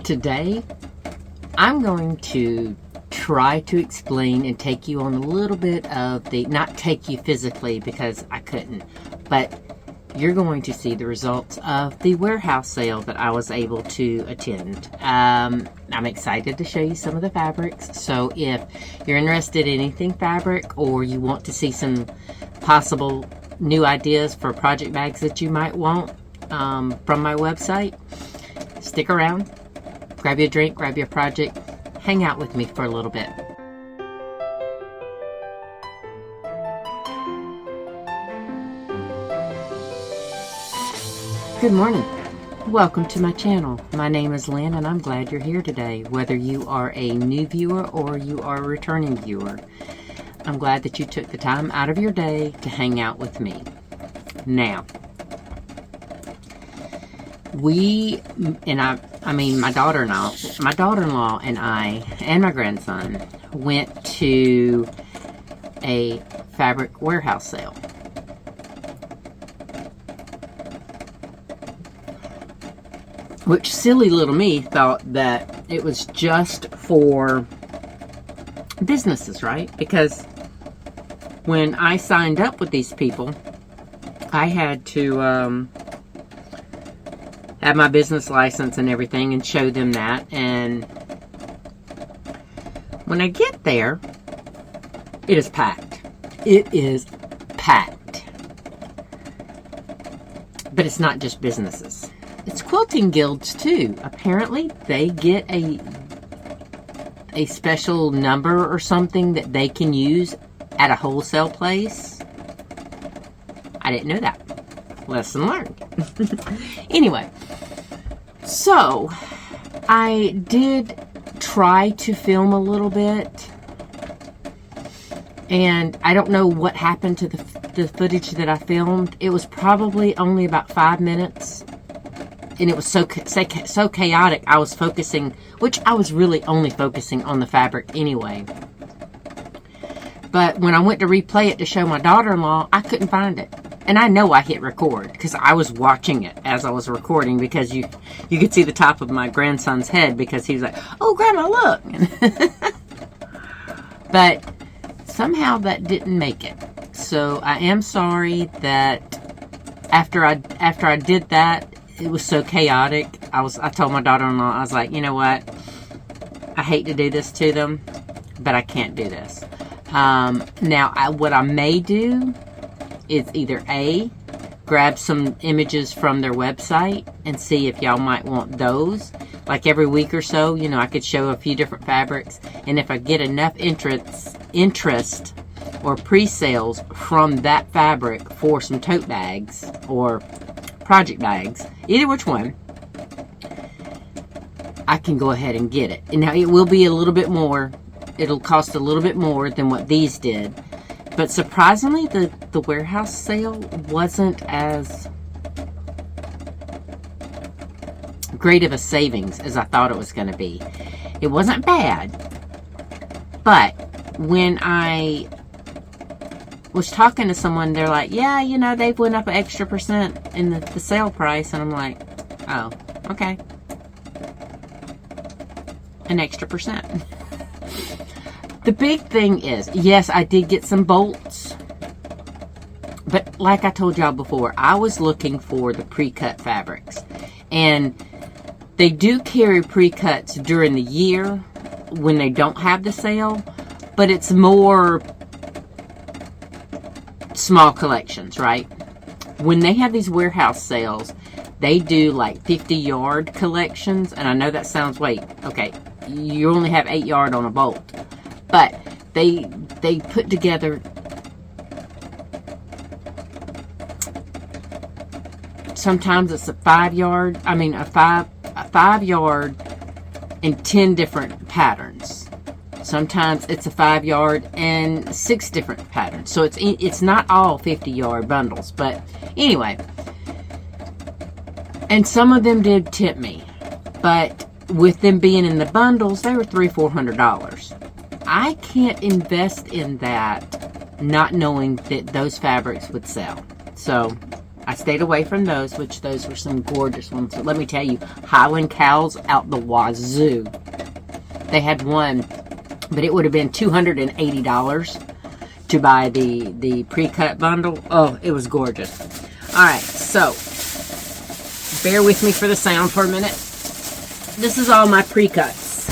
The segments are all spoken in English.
Today, I'm going to try to explain and take you on a little bit of the, not take you physically because I couldn't, but you're going to see the results of the warehouse sale that I was able to attend. I'm excited to show you some of the fabrics, so if you're interested in anything fabric or you want to see some possible new ideas for project bags that you might want from my website, stick around, grab you a drink, grab your project, hang out with me for a little bit. Good morning. Welcome to my channel. My name is Lynn and I'm glad you're here today. Whether you are a new viewer or you are a returning viewer, I'm glad that you took the time out of your day to hang out with me. Now, my daughter-in-law and I and my grandson went to a fabric warehouse sale. Which silly little me thought that it was just for businesses, right? Because when I signed up with these people, I had to have my business license and everything and show them that. And when I get there, it is packed. It is packed. But it's not just businesses. It's quilting guilds too. Apparently they get a special number or something that they can use at a wholesale place. I didn't know that. Lesson learned. Anyway, so I did try to film a little bit, and I don't know what happened to the footage that I filmed. It was probably only about 5 minutes. And it was so chaotic, I was focusing, which I was really only focusing on the fabric anyway. But when I went to replay it to show my daughter-in-law, I couldn't find it. And I know I hit record because I was watching it as I was recording, because you could see the top of my grandson's head because he was like, "Oh, Grandma, look." But somehow that didn't make it. So I am sorry that after I did that, it was so chaotic. I told my daughter-in-law, I was like, you know what? I hate to do this to them, but I can't do this. Now, what I may do is either A, grab some images from their website and see if y'all might want those. Like every week or so, I could show a few different fabrics. And if I get enough interest or pre-sales from that fabric for some tote bags or project bags, either which one, I can go ahead and get it. And now it will be a little bit more. It'll cost a little bit more than what these did. But surprisingly, the warehouse sale wasn't as great of a savings as I thought it was going to be. It wasn't bad. But when I was talking to someone, they're like, yeah, they've went up an extra percent in the sale price. And I'm like, oh, okay. An extra percent. The big thing is, yes, I did get some bolts. But like I told y'all before, I was looking for the pre-cut fabrics. And they do carry pre-cuts during the year when they don't have the sale. But it's more small collections, right? When they have these warehouse sales, they do like 50-yard collections. And I know that sounds, wait, okay, you only have 8 yard on a bolt. But they put together sometimes it's a 5 yard, a 5 yard in 10 different patterns. Sometimes it's a 5 yard and 6 different patterns. So it's not all 50-yard bundles. But anyway, and some of them did tip me. But with them being in the bundles, they were $300-400. I can't invest in that not knowing that those fabrics would sell. So I stayed away from those, which those were some gorgeous ones. But let me tell you, Highland cows out the wazoo. They had one, but it would have been $280 to buy the pre-cut bundle. Oh, it was gorgeous. All right, so bear with me for the sound for a minute. This is all my pre-cuts.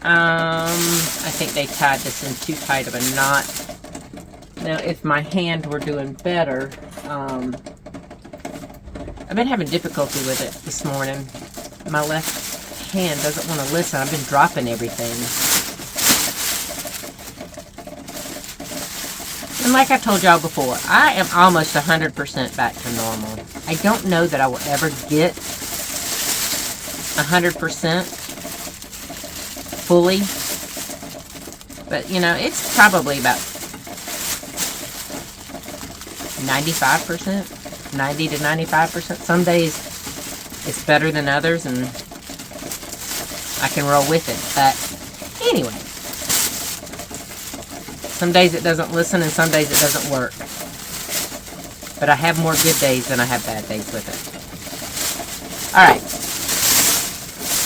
I think they tied this in too tight of a knot. Now, if my hand were doing better, I've been having difficulty with it this morning. My left hand doesn't want to listen. I've been dropping everything. And like I told y'all before, I am almost 100% back to normal. I don't know that I will ever get 100% fully. But, you know, it's probably about 95%, 90 to 95%. Some days it's better than others, and I can roll with it. But anyway, some days it doesn't listen, and some days it doesn't work. But I have more good days than I have bad days with it. Alright,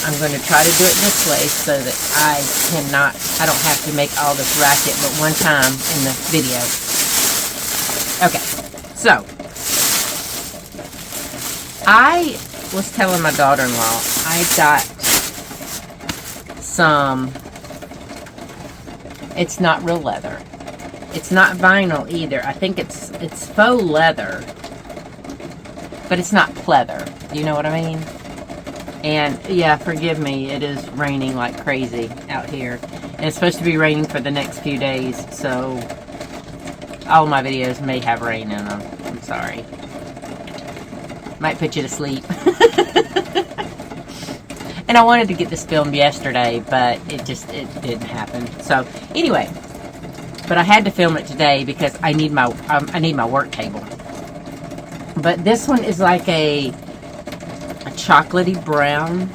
I'm going to try to do it this way so that I don't have to make all this racket but one time in the video. Okay, so I was telling my daughter-in-law I got some, it's not real leather. It's not vinyl either. I think it's faux leather, but it's not pleather. You know what I mean? And yeah, forgive me, it is raining like crazy out here. And it's supposed to be raining for the next few days, so all my videos may have rain in them. I'm sorry. Might put you to sleep. And I wanted to get this filmed yesterday, but it didn't happen. So anyway, but I had to film it today because I need my work table. But this one is like a chocolatey brown,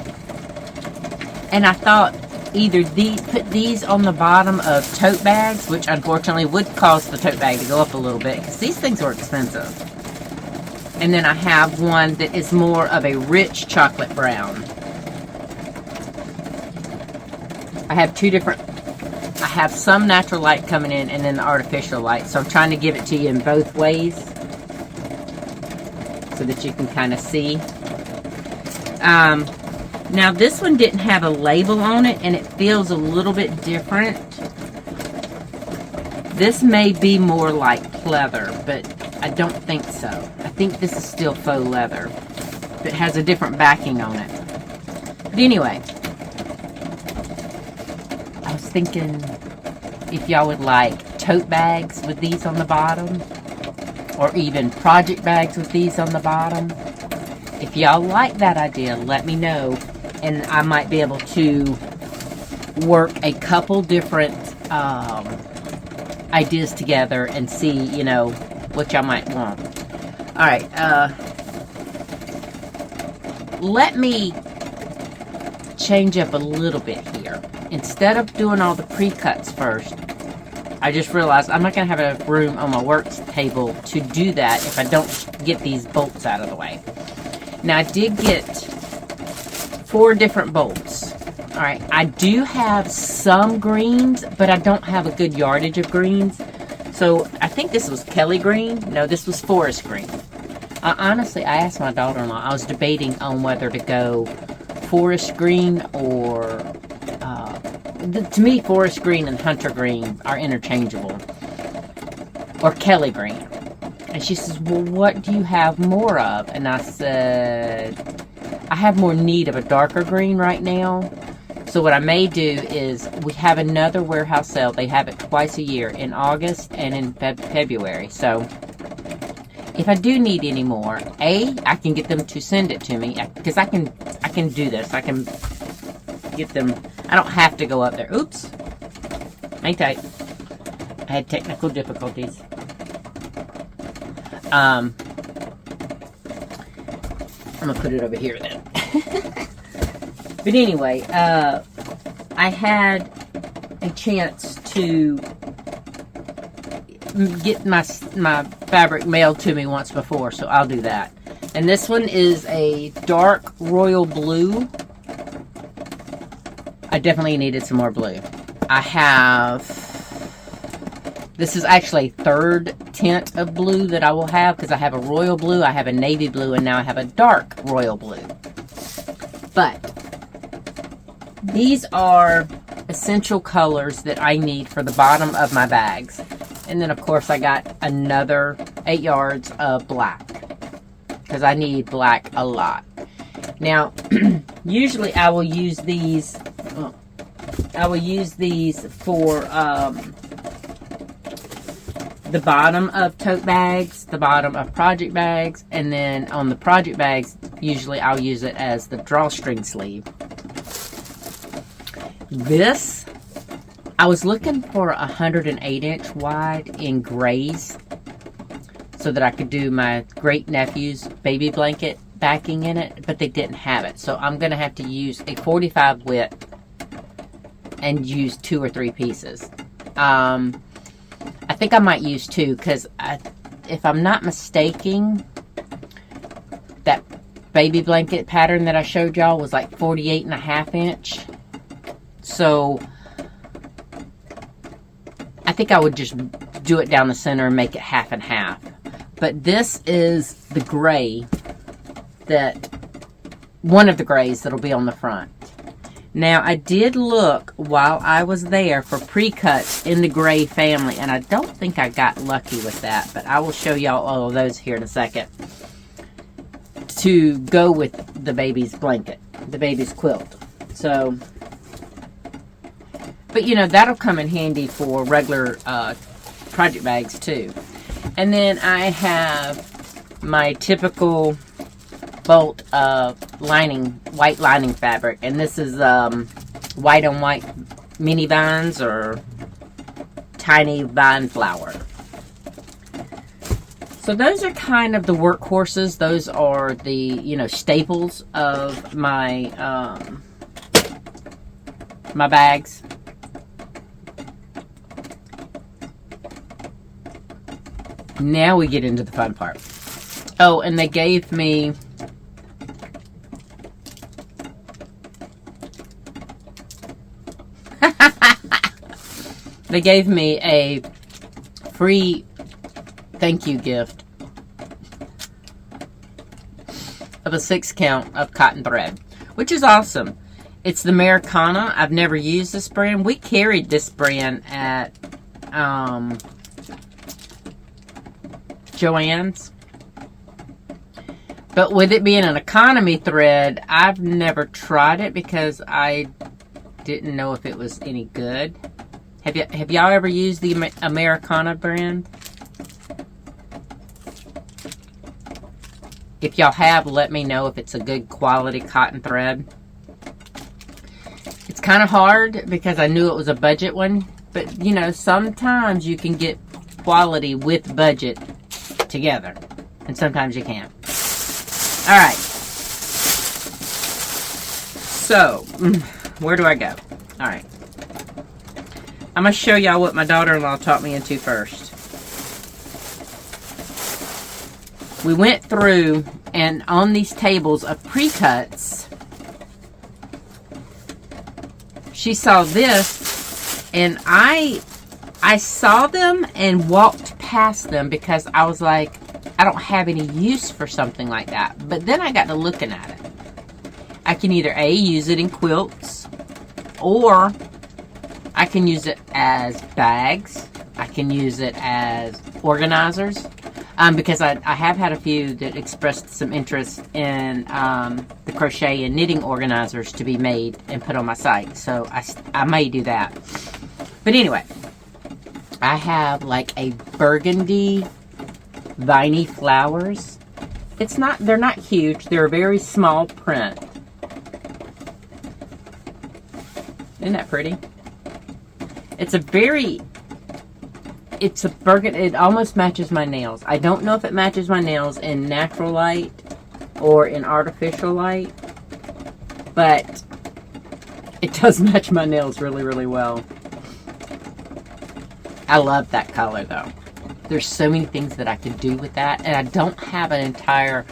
and I thought either put these on the bottom of tote bags, which unfortunately would cause the tote bag to go up a little bit because these things are expensive. And then I have one that is more of a rich chocolate brown. I have two different, I have some natural light coming in and then the artificial light, so I'm trying to give it to you in both ways so that you can kind of see. Now this one didn't have a label on it, and it feels a little bit different. This may be more like pleather, but I don't think so. I think this is still faux leather. It has a different backing on it. But anyway, I was thinking if y'all would like tote bags with these on the bottom, or even project bags with these on the bottom. If y'all like that idea, let me know, and I might be able to work a couple different ideas together and see, you know, what y'all might want. Alright, let me change up a little bit here. Instead of doing all the pre-cuts first, I just realized I'm not going to have a room on my work table to do that if I don't get these bolts out of the way. Now, I did get 4 different bolts. Alright, I do have some greens, but I don't have a good yardage of greens. So, I think this was Kelly green. No, this was forest green. Honestly, I asked my daughter-in-law. I was debating on whether to go forest green or... to me, forest green and hunter green are interchangeable. Or Kelly green. And she says, well, what do you have more of? And I said, I have more need of a darker green right now. So what I may do is, we have another warehouse sale. They have it twice a year, in August and in February. So if I do need any more, I can get them to send it to me. Because I can do this. I can get them. I don't have to go up there. Oops. Hang tight. I had technical difficulties. I'm going to put it over here then. But anyway, I had a chance to get my fabric mailed to me once before, so I'll do that. And this one is a dark royal blue. I definitely needed some more blue. I have, this is actually third tint of blue that I will have, because I have a royal blue, I have a navy blue, and now I have a dark royal blue. But these are essential colors that I need for the bottom of my bags. And then of course I got another 8 yards of black, because I need black a lot. Now, usually I will use these, for the bottom of tote bags, the bottom of project bags, and then on the project bags, usually I'll use it as the drawstring sleeve. This, I was looking for a 108-inch wide in grays so that I could do my great-nephew's baby blanket backing in it, but they didn't have it. So I'm going to have to use a 45 width and use 2 or 3 pieces. I think I might use 2, because if I'm not mistaken, that baby blanket pattern that I showed y'all was like 48.5 inch. So I think I would just do it down the center and make it half and half. But this is the gray, that one of the grays that'll be on the front. Now, I did look while I was there for pre-cuts in the gray family, and I don't think I got lucky with that, but I will show y'all all of those here in a second to go with the baby's blanket, the baby's quilt. So, but you know, that'll come in handy for regular project bags too. And then I have my typical bolt of lining, white lining fabric, and this is white on white mini vines or tiny vine flower. So those are kind of the workhorses. Those are the, you know, staples of my my bags. Now we get into the fun part. Oh, and they gave me a free thank you gift of a 6 count of cotton thread, which is awesome. It's the Americana. I've never used this brand. We carried this brand at Joann's. But with it being an economy thread, I've never tried it because I didn't know if it was any good. Have y'all ever used the Americana brand? If y'all have, let me know if it's a good quality cotton thread. It's kind of hard because I knew it was a budget one, but you know, sometimes you can get quality with budget together, and sometimes you can't. All right. So, where do I go? All right. I'm going to show y'all what my daughter-in-law taught me into first. We went through, and on these tables of pre-cuts, she saw this, and I saw them and walked past them because I was like, I don't have any use for something like that. But then I got to looking at it. I can either A, use it in quilts, or I can use it as bags. I can use it as organizers. Because I have had a few that expressed some interest in the crochet and knitting organizers to be made and put on my site. So I may do that. But anyway, I have like a burgundy viney flowers. They're not huge. They're a very small print. Isn't that pretty? It's a burgundy. It almost matches my nails. I don't know if it matches my nails in natural light or in artificial light, but it does match my nails really, really well. I love that color though. There's so many things that I could do with that. And I don't have an entire...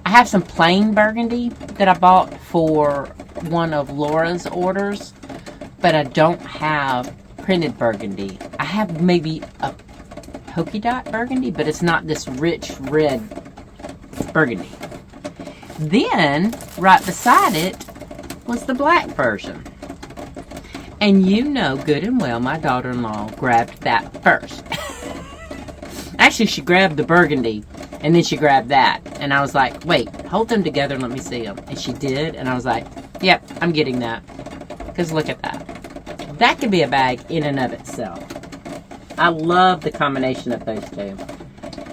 I have some plain burgundy that I bought for one of Laura's orders. But I don't have printed burgundy. I have maybe a polka dot burgundy, but it's not this rich red burgundy. Then, right beside it, was the black version. And you know good and well my daughter-in-law grabbed that first. Actually, she grabbed the burgundy, and then she grabbed that. And I was like, wait, hold them together and let me see them. And she did, and I was like, yep, I'm getting that. Because look at that. That could be a bag in and of itself. I love the combination of those two.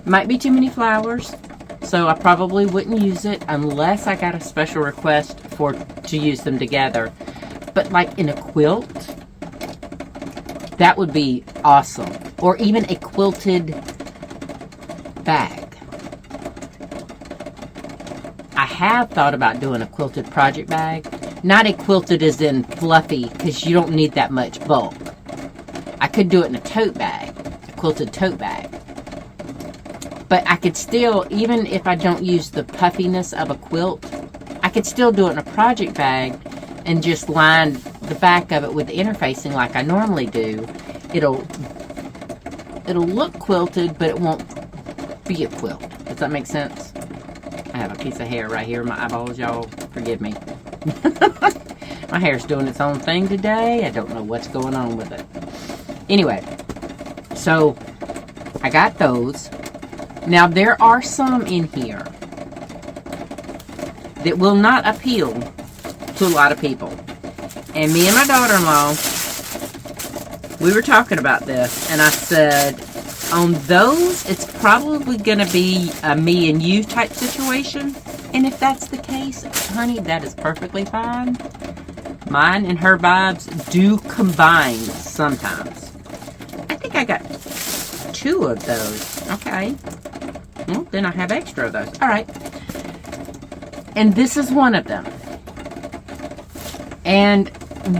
Might be too many flowers, so I probably wouldn't use it unless I got a special request to use them together. But like in a quilt, that would be awesome. Or even a quilted bag. I have thought about doing a quilted project bag. Not a quilted as in fluffy, because you don't need that much bulk. I could do it in a tote bag, a quilted tote bag. But I could still, even if I don't use the puffiness of a quilt, I could still do it in a project bag and just line the back of it with the interfacing like I normally do. It'll look quilted, but it won't be a quilt. Does that make sense? I have a piece of hair right here in my eyeballs, y'all. Forgive me. My hair's doing its own thing today. I don't know what's going on with it. Anyway, so I got those. Now, there are some in here that will not appeal to a lot of people. And me and my daughter-in-law, we were talking about this, and I said, on those, it's probably going to be a me and you type situation. And if that's the case, honey, that is perfectly fine. Mine and her vibes do combine sometimes. I think I got 2 of those. Okay. Well, then I have extra of those. All right. And this is one of them. And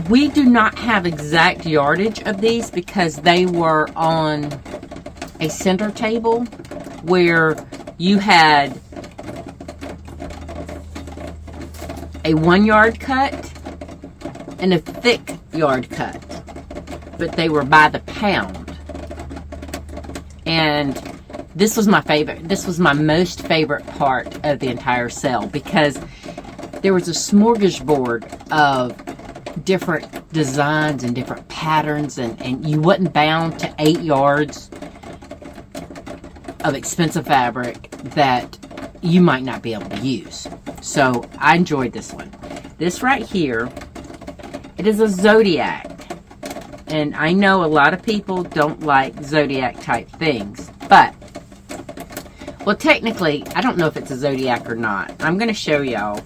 we do not have exact yardage of these because they were on a center table where you had a 1 yard cut and a thick yard cut, but they were by the pound. And this was my favorite. This was my most favorite part of the entire sale because there was a smorgasbord of different designs and different patterns, and you wasn't bound to 8 yards of expensive fabric that you might not be able to use. So I enjoyed this one. This right here, it is a zodiac. And I know a lot of people don't like zodiac type things, but, well, technically, I don't know if it's a zodiac or not. I'm going to show y'all.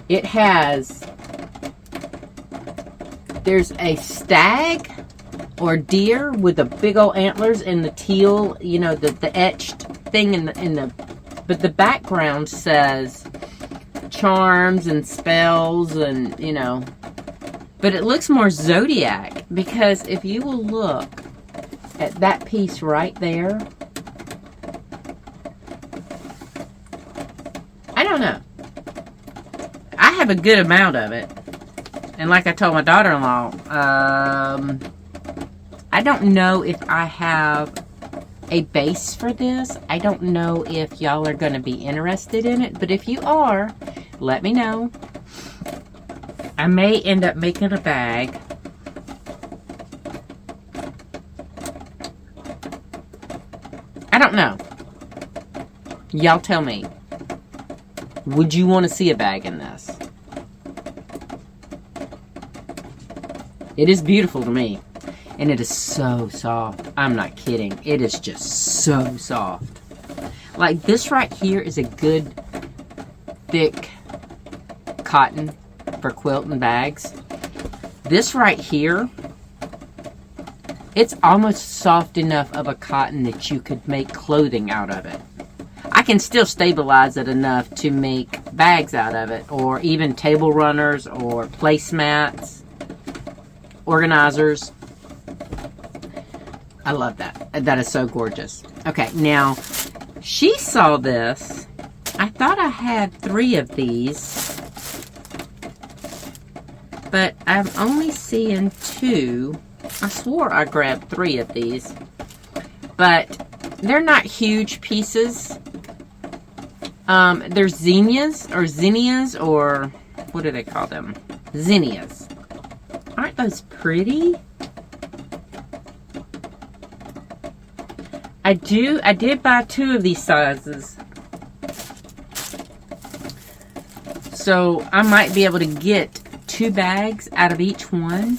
It has, there's a stag or deer with the big old antlers and the teal, you know, the etched thing in the, but the background says charms and spells and, you know, but it looks more zodiac because if you will look at that piece right there, I don't know. I have a good amount of it. And like I told my daughter-in-law, I don't know if I have a base for this. I don't know if y'all are going to be interested in it. But if you are, let me know. I may end up making a bag. I don't know. Y'all tell me. Would you want to see a bag in this? It is beautiful to me. And it is so soft. I'm not kidding. It is just so soft. Like this right here is a good thick cotton for quilting bags. This right here, it's almost soft enough of a cotton that you could make clothing out of it. I can still stabilize it enough to make bags out of it, or even table runners or placemats. organizers. I love that. That is so gorgeous. Okay, now, she saw this. I thought I had 3 of these, but I'm only seeing 2. I swore I grabbed 3 of these, but they're not huge pieces. They're zinnias, or what do they call them? Zinnias. Aren't those pretty? I did buy 2 of these sizes. So I might be able to get 2 bags out of each one.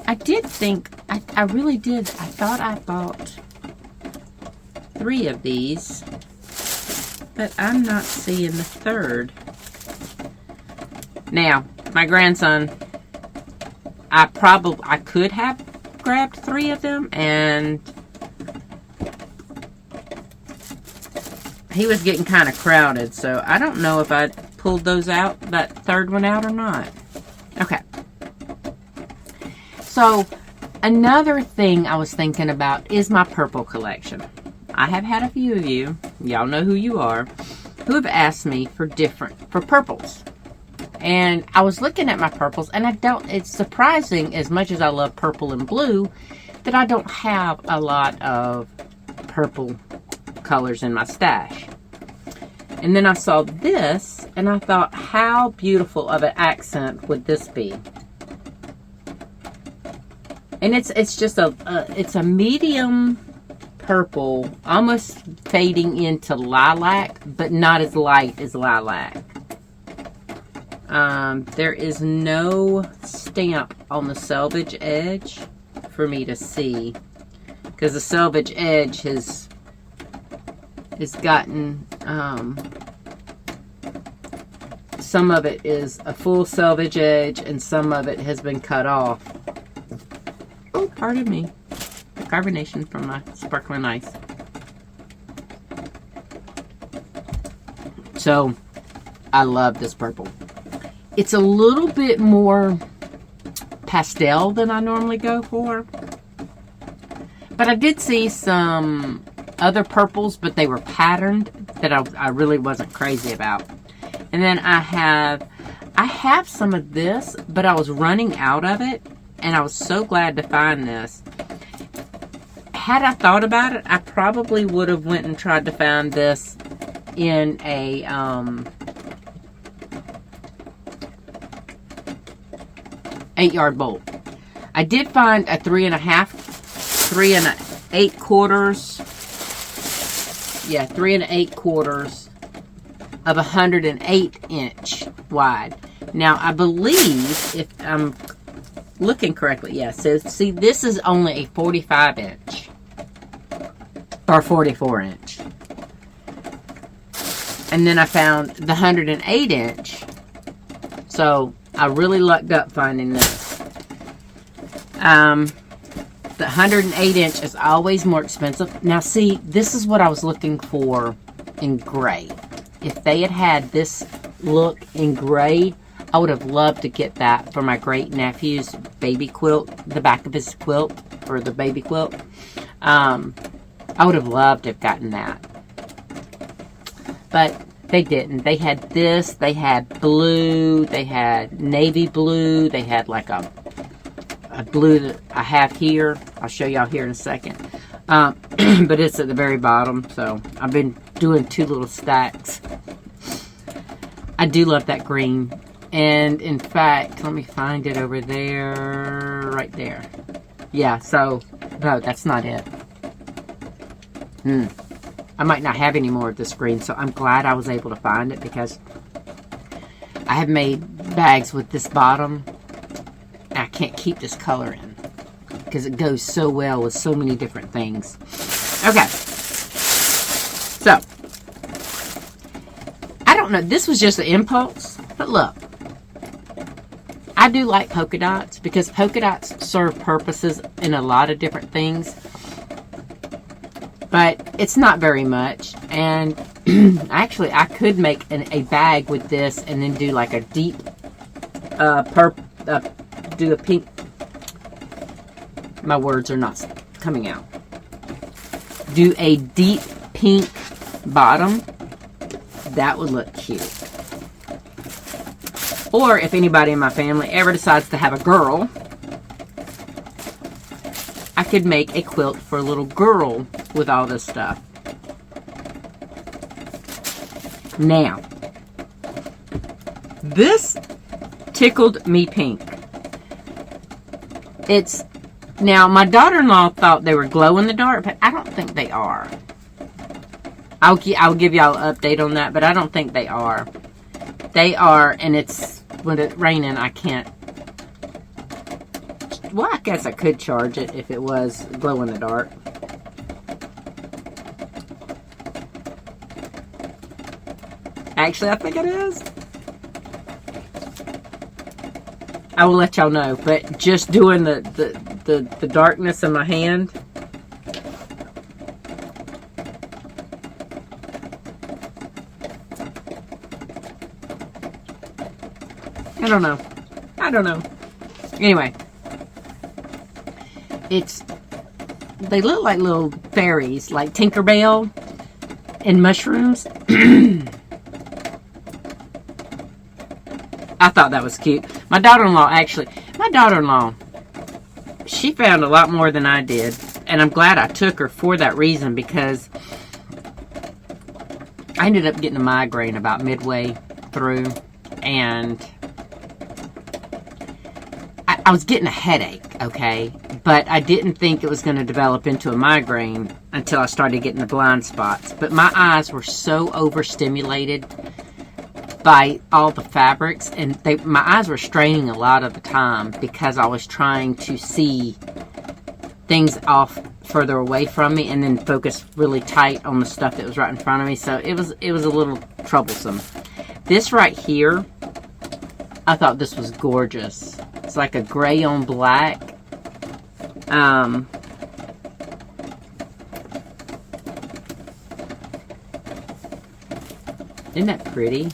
I did think, I really did. I thought I bought 3 of these, but I'm not seeing the 3rd. Now, my grandson, I could have grabbed 3 of them, and he was getting kind of crowded, so I don't know if I pulled those out, that 3rd one out or not. Okay. So, another thing I was thinking about is my purple collection. I have had a few of you, y'all know who you are, who have asked me for purples. And I was looking at my purples, and it's surprising, as much as I love purple and blue, that I don't have a lot of purple colors in my stash. And then I saw this, and I thought, how beautiful of an accent would this be? And it's just it's a medium purple, almost fading into lilac, but not as light as lilac. There is no stamp on the selvage edge for me to see, because the selvage edge has gotten, some of it is a full selvage edge and some of it has been cut off. Oh, pardon me. The carbonation from my sparkling ice. So, I love this purple. It's a little bit more pastel than I normally go for. But I did see some other purples, but they were patterned, that I really wasn't crazy about. And then I have some of this, but I was running out of it, and I was so glad to find this. Had I thought about it, I probably would have went and tried to find this in a 8-yard bolt. I did find a 3 8/4. Yeah, 3 8/4 of 108 inch wide. Now, I believe, if I'm looking correctly, yeah, so see, this is only a 45 inch or 44 inch. And then I found the 108 inch. So I really lucked up finding this. The 108 inch is always more expensive. Now see, this is what I was looking for in gray. If they had had this look in gray, I would have loved to get that for my great nephew's baby quilt, the back of his quilt, or the baby quilt. I would have loved to have gotten that. But they didn't. They had this, they had blue, they had navy blue, they had like a blue that I have here. I'll show y'all here in a second. But it's at the very bottom, so I've been doing 2 little stacks. I do love that green. And in fact, let me find it over there, right there. Yeah, so, no, that's not it. I might not have any more of this green, so I'm glad I was able to find it, because I have made bags with this bottom, and I can't keep this color in, because it goes so well with so many different things. Okay, so, I don't know, this was just an impulse, but look, I do like polka dots, because polka dots serve purposes in a lot of different things. But it's not very much, and actually I could make a bag with this and then do like a deep do a pink My words are not coming out. Do a deep pink bottom. That would look cute. Or if anybody in my family ever decides to have a girl, I could make a quilt for a little girl with all this stuff. Now, this tickled me pink. Now, my daughter-in-law thought they were glow in the dark, but I don't think they are. I'll give y'all an update on that, but I don't think they are. They are, and it's, when it's raining, I can't. Well, I guess I could charge it if it was glow in the dark. Actually, I think it is. I will let y'all know, but just doing the darkness in my hand. I don't know. Anyway. They look like little fairies, like Tinkerbell and mushrooms. I thought that was cute. My daughter-in-law, she found a lot more than I did. And I'm glad I took her for that reason, because I ended up getting a migraine about midway through. And I was getting a headache, okay? But I didn't think it was going to develop into a migraine until I started getting the blind spots. But my eyes were so overstimulated by all the fabrics, and my eyes were straining a lot of the time because I was trying to see things off further away from me and then focus really tight on the stuff that was right in front of me. So it was a little troublesome. This right here, I thought this was gorgeous. It's like a gray on black. Isn't that pretty?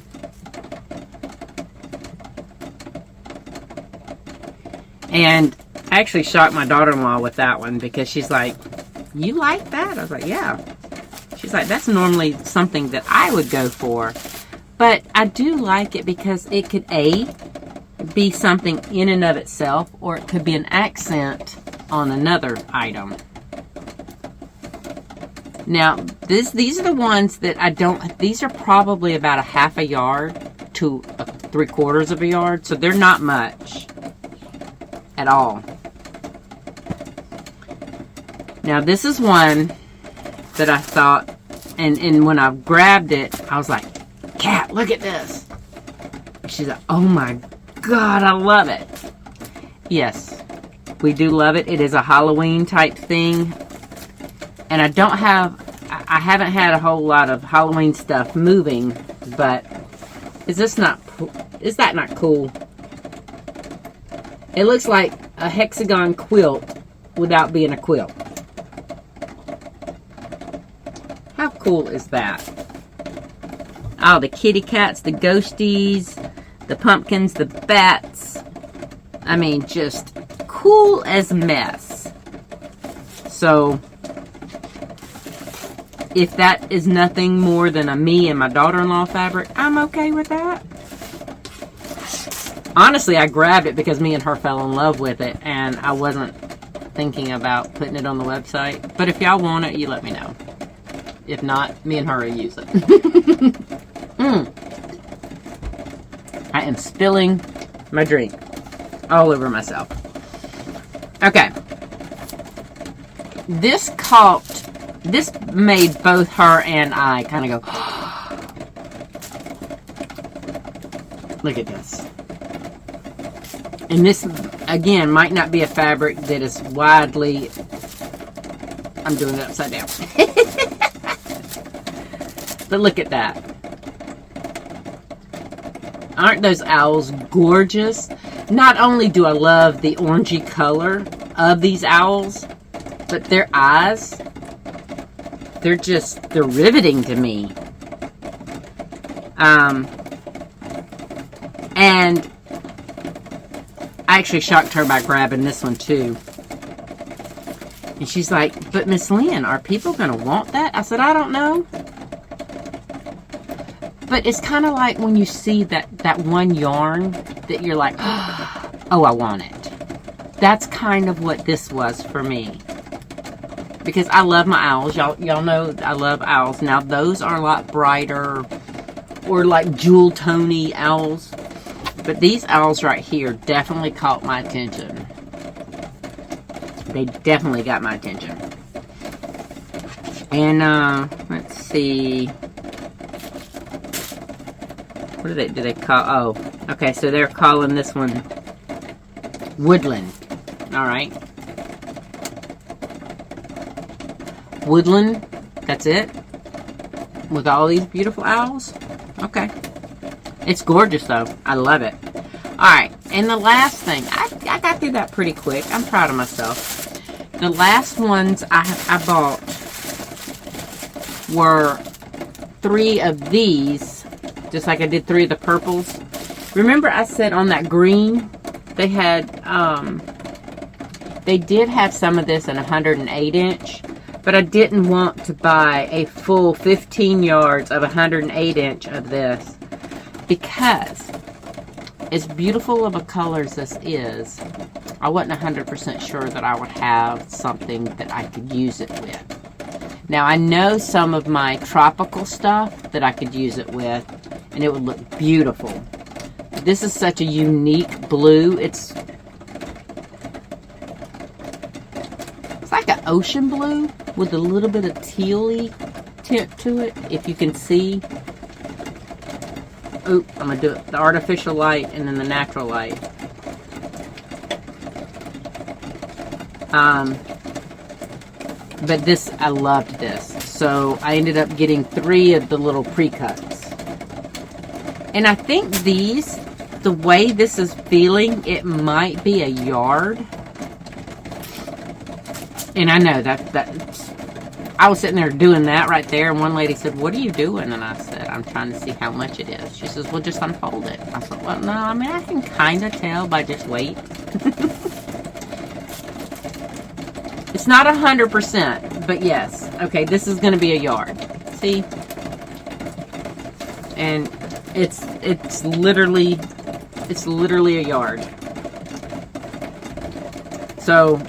And I actually shocked my daughter-in-law with that one, because she's like, "You like that?" I was like, "Yeah." She's like, "That's normally something that I would go for." But I do like it because it could be something in and of itself, or it could be an accent on another item. Now, these are the ones that I don't, these are probably about a half a yard to 3/4 of a yard, so they're not much at all. Now, this is one that I thought, and when I grabbed it, I was like, "Kat, look at this." She's like, "Oh my God, I love it." Yes, we do love it. It is a Halloween type thing. And I haven't had a whole lot of Halloween stuff moving, but is that not cool? It looks like a hexagon quilt without being a quilt. How cool is that? Oh, the kitty cats, the ghosties, the pumpkins, the bats. I mean, just cool as mess. So, if that is nothing more than a me and my daughter-in-law fabric, I'm okay with that. Honestly, I grabbed it because me and her fell in love with it, and I wasn't thinking about putting it on the website. But if y'all want it, you let me know. If not, me and her will use it. I am spilling my drink all over myself. Okay. This made both her and I kind of go, look at this. And this, again, might not be a fabric that is widely, I'm doing it upside down. But look at that. Aren't those owls gorgeous? Not only do I love the orangey color of these owls, but their eyes, they're riveting to me. And I actually shocked her by grabbing this one too. And she's like, but Miss Lynn, are people going to want that? I said, I don't know. But it's kind of like when you see that one yarn that you're like, oh, I want it. That's kind of what this was for me. Because I love my owls. Y'all know I love owls. Now, those are a lot brighter or like jewel tony owls. But these owls right here definitely caught my attention. They definitely got my attention. And, let's see. What do they call? Oh, okay, so they're calling this one Woodland. Alright. Woodland. That's it? With all these beautiful owls? Okay. It's gorgeous, though. I love it. Alright, and the last thing. I got through that pretty quick. I'm proud of myself. The last ones I bought were 3 of these. Just like I did 3 of the purples. Remember I said on that green, they had, they did have some of this in 108 inch. But I didn't want to buy a full 15 yards of 108 inch of this. Because, as beautiful of a color as this is, I wasn't 100% sure that I would have something that I could use it with. Now, I know some of my tropical stuff that I could use it with, and it would look beautiful. This is such a unique blue. It's like an ocean blue with a little bit of teal-y tint to it, if you can see. Oop, I'm going to do it. The artificial light and then the natural light. But this, I loved this. So I ended up getting 3 of the little pre-cuts. And I think these, the way this is feeling, it might be a yard. And I know that I was sitting there doing that right there, and one lady said, what are you doing? And I said, I'm trying to see how much it is. She says, well, just unfold it. I said, well, no, I mean, I can kind of tell by just weight. It's not 100%, but yes. Okay, this is going to be a yard. See? And it's literally a yard. So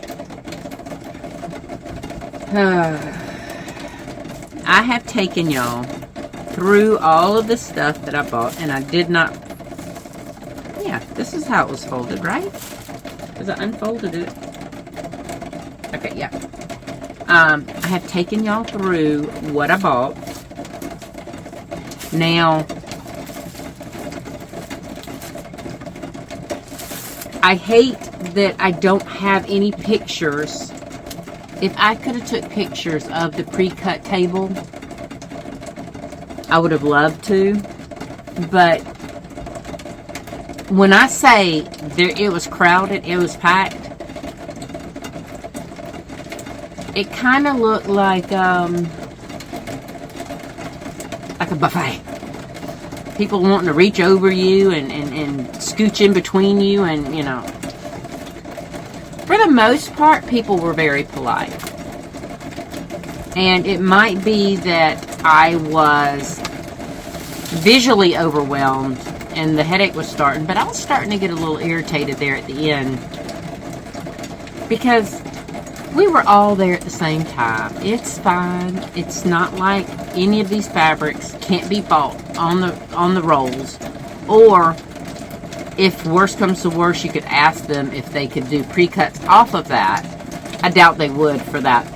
I have taken y'all through all of the stuff that I bought, and I did not. Yeah, this is how it was folded, right? Because I unfolded it. Okay, yeah. I have taken y'all through what I bought. Now, I hate that I don't have any pictures. If I could have took pictures of the pre-cut table, I would have loved to. But when I say it was crowded, it was packed, it kind of looked like a buffet. People wanting to reach over you and scooch in between you, and you know. For the most part, people were very polite. And it might be that I was visually overwhelmed and the headache was starting, but I was starting to get a little irritated there at the end. Because we were all there at the same time. It's fine. It's not like any of these fabrics can't be bought on the rolls. Or if worst comes to worst, you could ask them if they could do pre-cuts off of that. I doubt they would for that.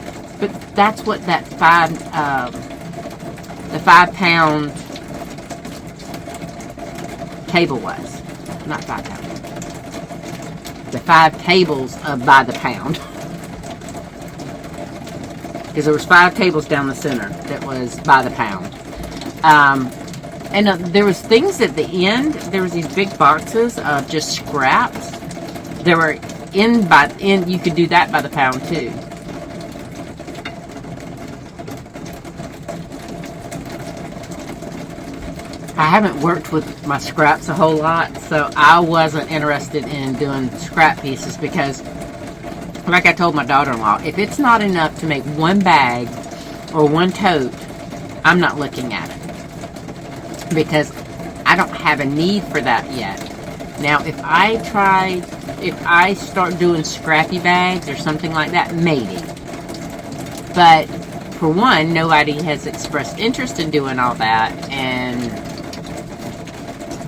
But that's what that the 5-pound table was. Not 5 pounds. The 5 tables of by the pound. Because there was 5 tables down the center that was by the pound. And there was things at the end. There was these big boxes of just scraps. There were you could do that by the pound too. I haven't worked with my scraps a whole lot, so I wasn't interested in doing scrap pieces because like I told my daughter-in-law, if it's not enough to make one bag or one tote, I'm not looking at it. Because I don't have a need for that yet. Now, if I start doing scrappy bags or something like that, maybe. But, for one, nobody has expressed interest in doing all that, and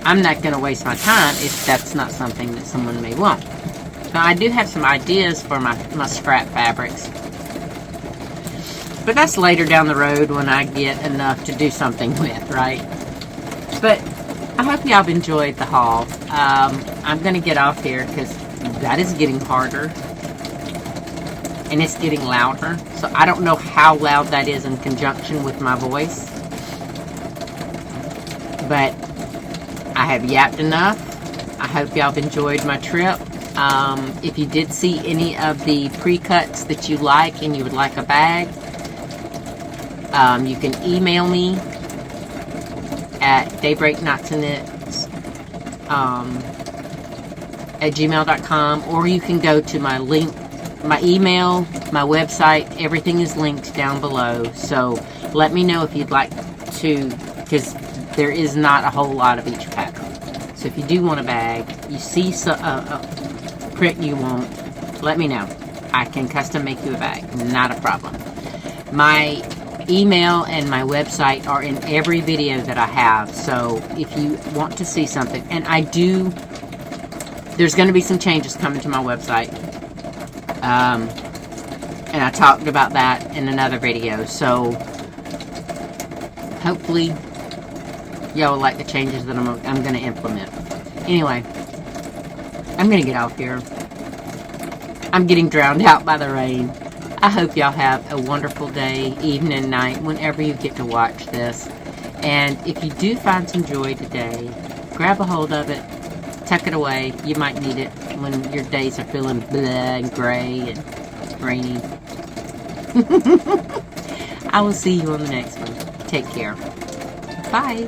I'm not going to waste my time if that's not something that someone may want. Now, I do have some ideas for my scrap fabrics. But that's later down the road when I get enough to do something with, right? But I hope y'all have enjoyed the haul. I'm going to get off here because that is getting harder. And it's getting louder. So I don't know how loud that is in conjunction with my voice. But I have yapped enough. I hope y'all have enjoyed my trip. If you did see any of the pre-cuts that you like and you would like a bag, you can email me at daybreakknotsandknits at gmail.com, or you can go to my link, my email, my website. Everything is linked down below. So let me know if you'd like to, because there is not a whole lot of each pattern. So if you do want a bag, you see a print you want, let me know. I can custom make you a bag. Not a problem. My email and my website are in every video that I have. So if you want to see something, and there's going to be some changes coming to my website. And I talked about that in another video. So hopefully y'all will like the changes that I'm going to implement. Anyway, I'm going to get off here. I'm getting drowned out by the rain. I hope y'all have a wonderful day, evening, night, whenever you get to watch this. And if you do find some joy today, grab a hold of it, tuck it away. You might need it when your days are feeling blah and gray and rainy. I will see you on the next one. Take care. Bye.